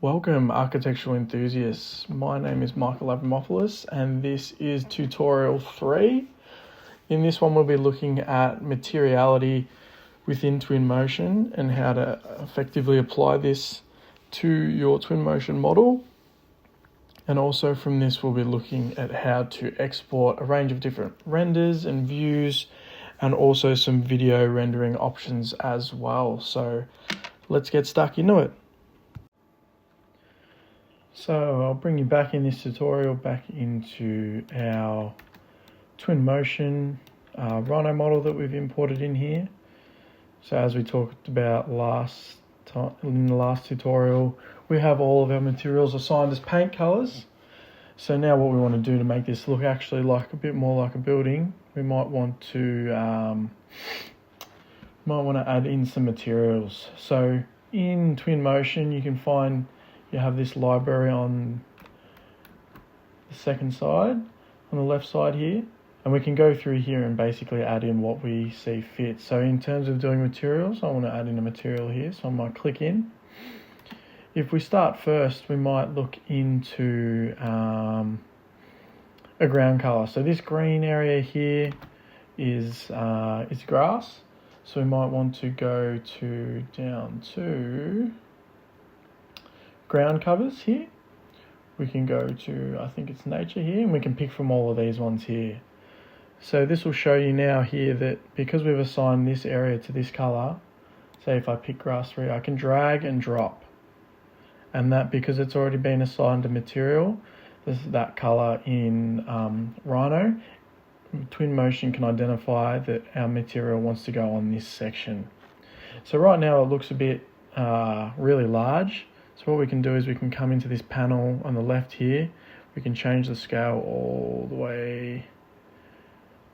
Welcome, architectural enthusiasts. My name is Michael Abramopoulos and this is tutorial 3. In this one we'll be looking at materiality within Twinmotion and how to effectively apply this to your Twinmotion model. And also from this we'll be looking at how to export a range of different renders and views and also some video rendering options as well. So let's get stuck into it. So I'll bring you back in this tutorial back into our Twinmotion Rhino model that we've imported in here. So as we talked about in the last tutorial, we have all of our materials assigned as paint colors. So now what we want to do to make this look actually like a bit more like a building, we might want to add in some materials. So in Twinmotion you have this library on the second side, on the left side here, and we can go through here and basically add in what we see fit. So in terms of doing materials, I want to add in a material here, so I might click in. If we start first, we might look into a ground color. So this green area here is grass, so we might want to go down to ground covers here. We can go to, I think it's nature here, and we can pick from all of these ones here. So this will show you now here that because we've assigned this area to this color, say if I pick grass 3, I can drag and drop. And that because it's already been assigned a material, that color in Rhino, Twinmotion can identify that our material wants to go on this section. So right now it looks a bit really large. So what we can do is we can come into this panel on the left here. We can change the scale all the way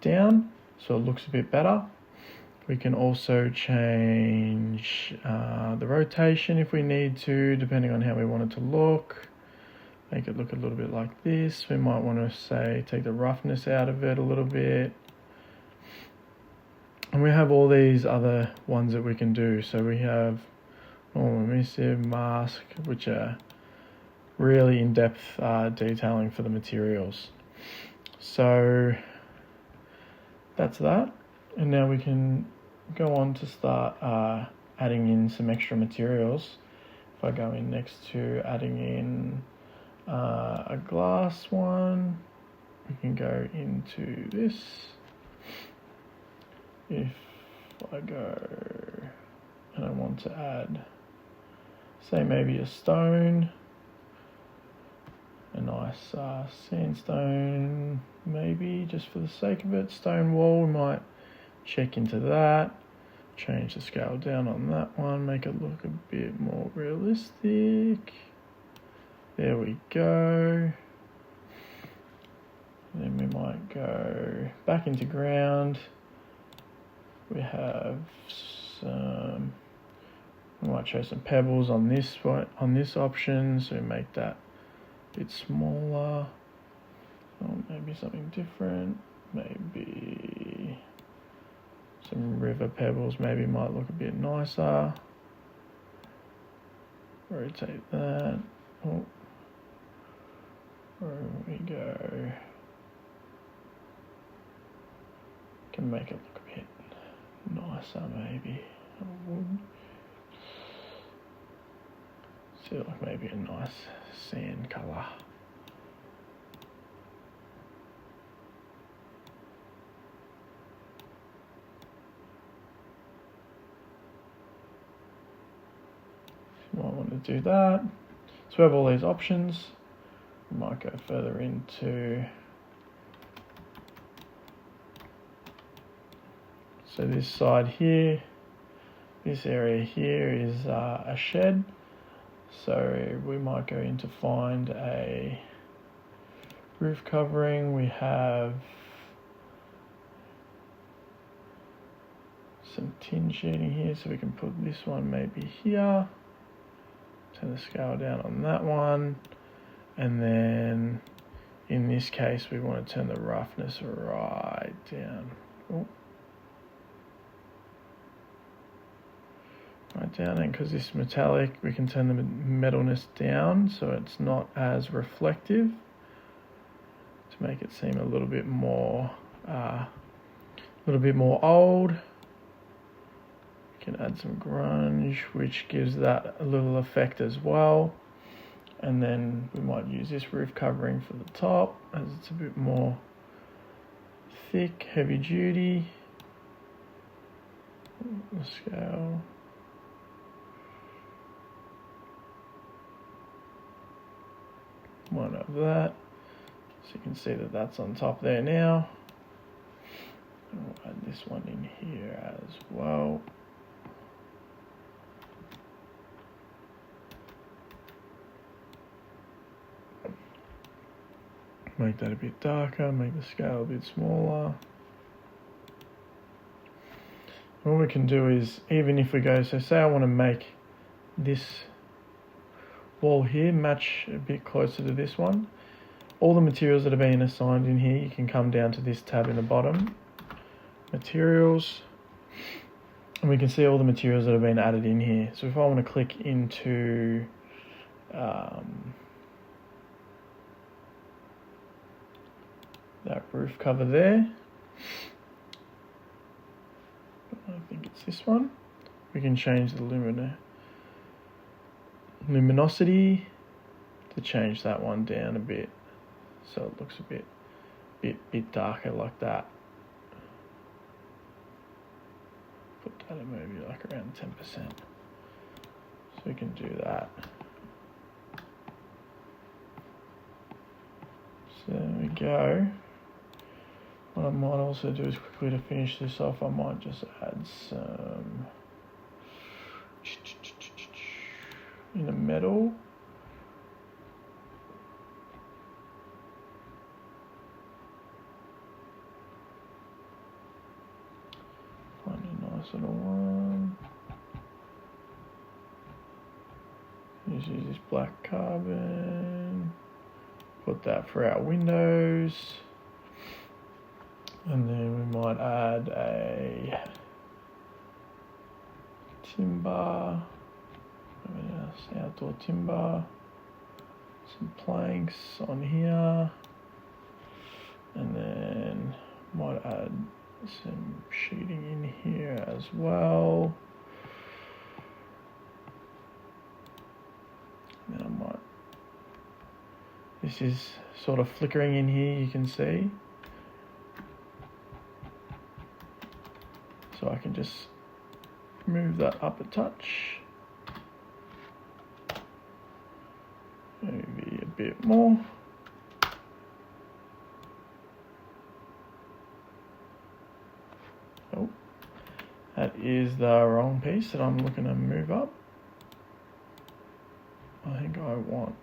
down so it looks a bit better. We can also change the rotation if we need to, depending on how we want it to look. Make it look a little bit like this. We might want to say take the roughness out of it a little bit. And we have all these other ones that we can do. So we have emissive, mask, which are really in-depth detailing for the materials. So that's that. And now we can go on to start adding in some extra materials. If I go in next to adding in a glass one, we can go into this. If I go and I want to add, say maybe a stone, a nice sandstone, maybe just for the sake of it, stone wall, we might check into that, change the scale down on that one, make it look a bit more realistic. There we go. Then we might go back into ground. We have some, we might show some pebbles on this option, so we make that a bit smaller. Or maybe something different. Maybe some river pebbles maybe might look a bit nicer. Rotate that. Oh. There we go. Can make it look a bit nicer maybe. I would. See, like maybe a nice sand colour. You might want to do that. So we have all these options. We might go further into, so this side here, this area here is a shed. So we might go in to find a roof covering. We have some tin sheeting here, so we can put this one maybe here. Turn the scale down on that one. And then in this case, we want to turn the roughness right down. Oh. that down, and because this is metallic, we can turn the metalness down so it's not as reflective to make it seem a little bit more old. We can add some grunge, which gives that a little effect as well. And then we might use this roof covering for the top as it's a bit more thick, heavy duty. The scale. Might have that. So you can see that that's on top there now. And we'll add this one in here as well. Make that a bit darker, make the scale a bit smaller. What we can do is, even if we go, so say I want to make this wall here match a bit closer to this one. All the materials that are being assigned in here, you can come down to this tab in the bottom, materials, and we can see all the materials that have been added in here. So if I want to click into that roof cover there, I think it's this one, we can change the luminosity to change that one down a bit so it looks a bit darker like that. Put that at maybe like around 10%. So we can do that. So there we go. What I might also do is quickly, to finish this off, I might just add some in the metal. Find a nice little one. Just use this black carbon. Put that for our windows. And then we might add a timber, outdoor timber, some planks on here, and then might add some sheeting in here as well. And then I might, this is sort of flickering in here, you can see. So I can just move that up a touch, maybe a bit more. Oh, that is the wrong piece that I'm looking to move up. I think I want,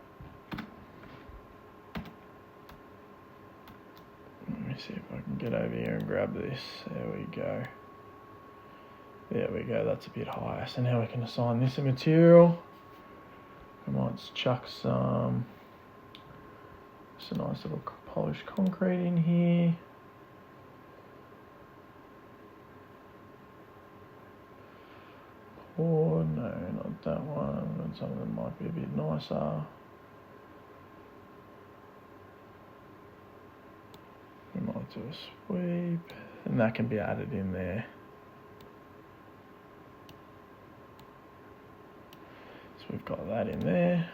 let me see if I can get over here and grab this. There we go. There we go, that's a bit higher. So now we can assign this a material. I might chuck some, just a nice little polished concrete in here. Or no, not that one. Some of them might be a bit nicer. We might do a sweep, and that can be added in there. We've got that in there.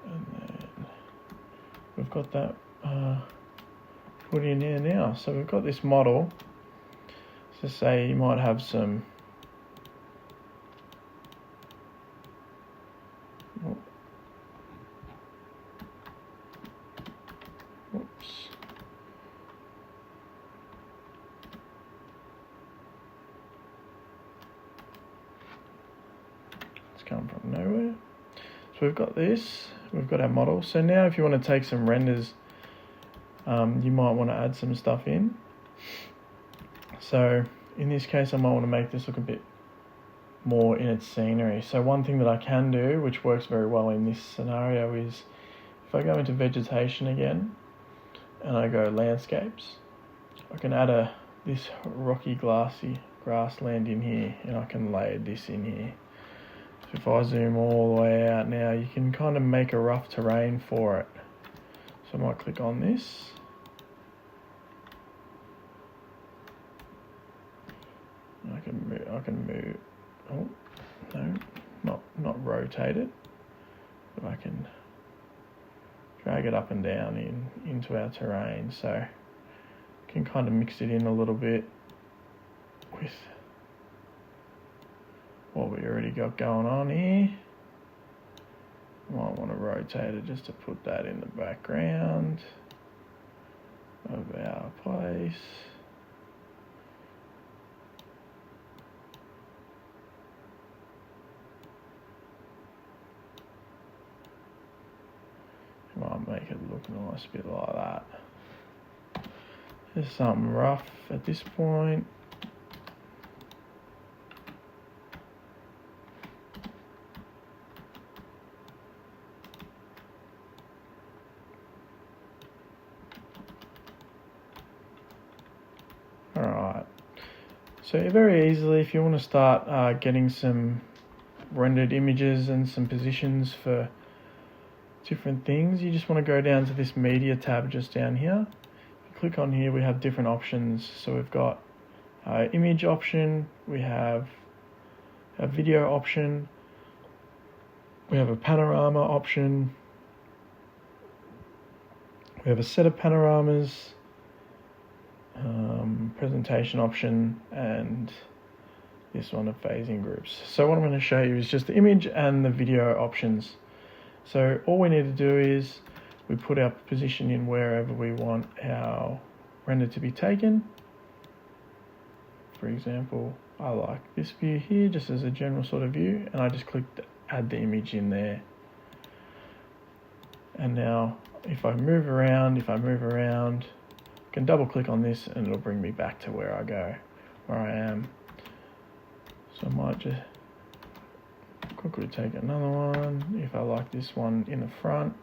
And then we've got that put in there now. So we've got this model. So say you might have some oops. Come from nowhere. So we've got this, we've got our model. So now if you want to take some renders, you might want to add some stuff in. So in this case I might want to make this look a bit more in its scenery. So one thing that I can do, which works very well in this scenario, is if I go into vegetation again and I go landscapes, I can add a this rocky glassy grassland in here, and I can layer this in here. So if I zoom all the way out now, you can kind of make a rough terrain for it. So I might click on this. I can move, oh, no, not rotate it, but I can drag it up and down into our terrain, so I can kind of mix it in a little bit with what we already got going on here. Might want to rotate it just to put that in the background of our place. Might make it look nice, a bit like that. There's something rough at this point. Alright, so very easily, if you want to start getting some rendered images and some positions for different things, you just want to go down to this media tab just down here. If you click on here, we have different options. So we've got image option, we have a video option, we have a panorama option, we have a set of panoramas, presentation option, and this one of phasing groups. So what I'm going to show you is just the image and the video options. So all we need to do is we put our position in wherever we want our render to be taken. For example, I like this view here just as a general sort of view, and I just clicked add the image in there. And now if I move around, I can double click on this and it'll bring me back to where I am. So I might just quickly take another one. If I like this one in the front,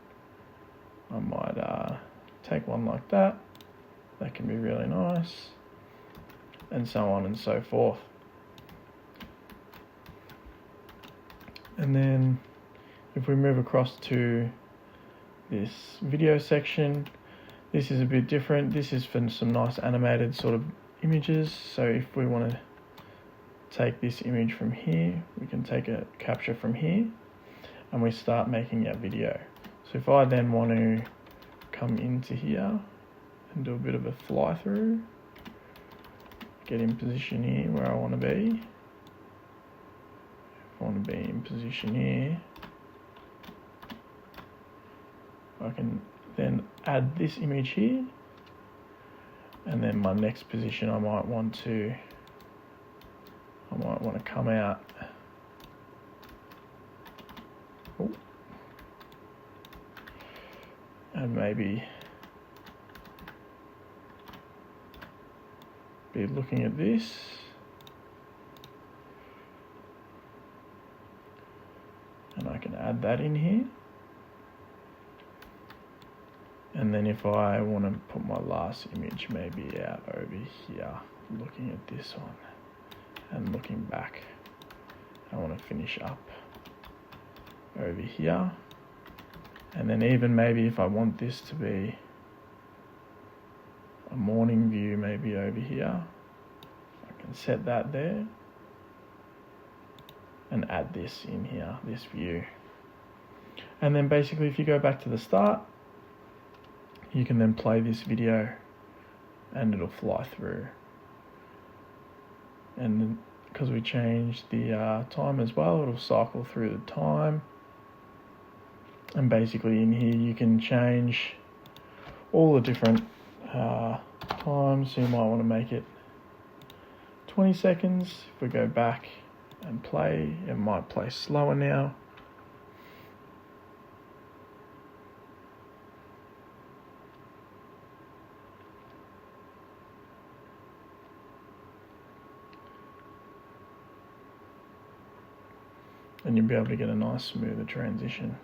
I might take one like that. That can be really nice, and so on and so forth. And then if we move across to this video section, this is a bit different. This is for some nice animated sort of images. So if we want to take this image from here, we can take a capture from here and we start making our video. So if I then want to come into here and do a bit of a fly through, get in position here where I want to be. If I want to be in position here, I can then add this image here, and then my next position I might want to come out. Oh. And maybe be looking at this. And I can add that in here. And then if I want to put my last image maybe out over here, looking at this one and looking back, I want to finish up over here. And then even maybe if I want this to be a morning view, maybe over here, I can set that there and add this in here, this view. And then basically if you go back to the start, you can then play this video and it'll fly through. And because we changed the time as well, it'll cycle through the time. And basically in here you can change all the different times. So you might want to make it 20 seconds. If we go back and play, it might play slower now. And you'll be able to get a nice smoother transition.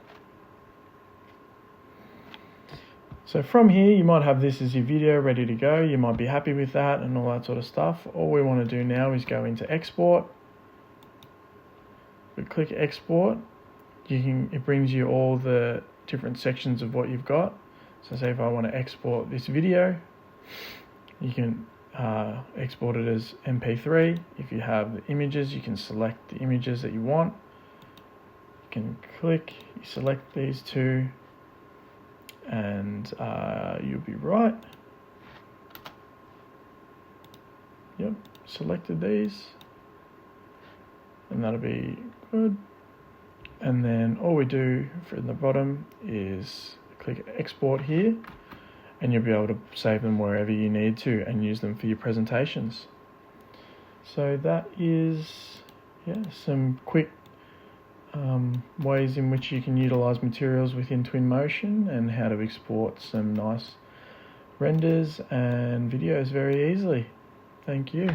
So from here, you might have this as your video ready to go. You might be happy with that and all that sort of stuff. All we want to do now is go into export. We click export. It brings you all the different sections of what you've got. So say if I want to export this video, you can export it as MP3. If you have the images, you can select the images that you want. You can click, you select these two, and you'll be right. Yep, selected these, and that'll be good. And then all we do from the bottom is click export here, and you'll be able to save them wherever you need to and use them for your presentations. So that is some quick ways in which you can utilize materials within Twinmotion and how to export some nice renders and videos very easily. Thank you.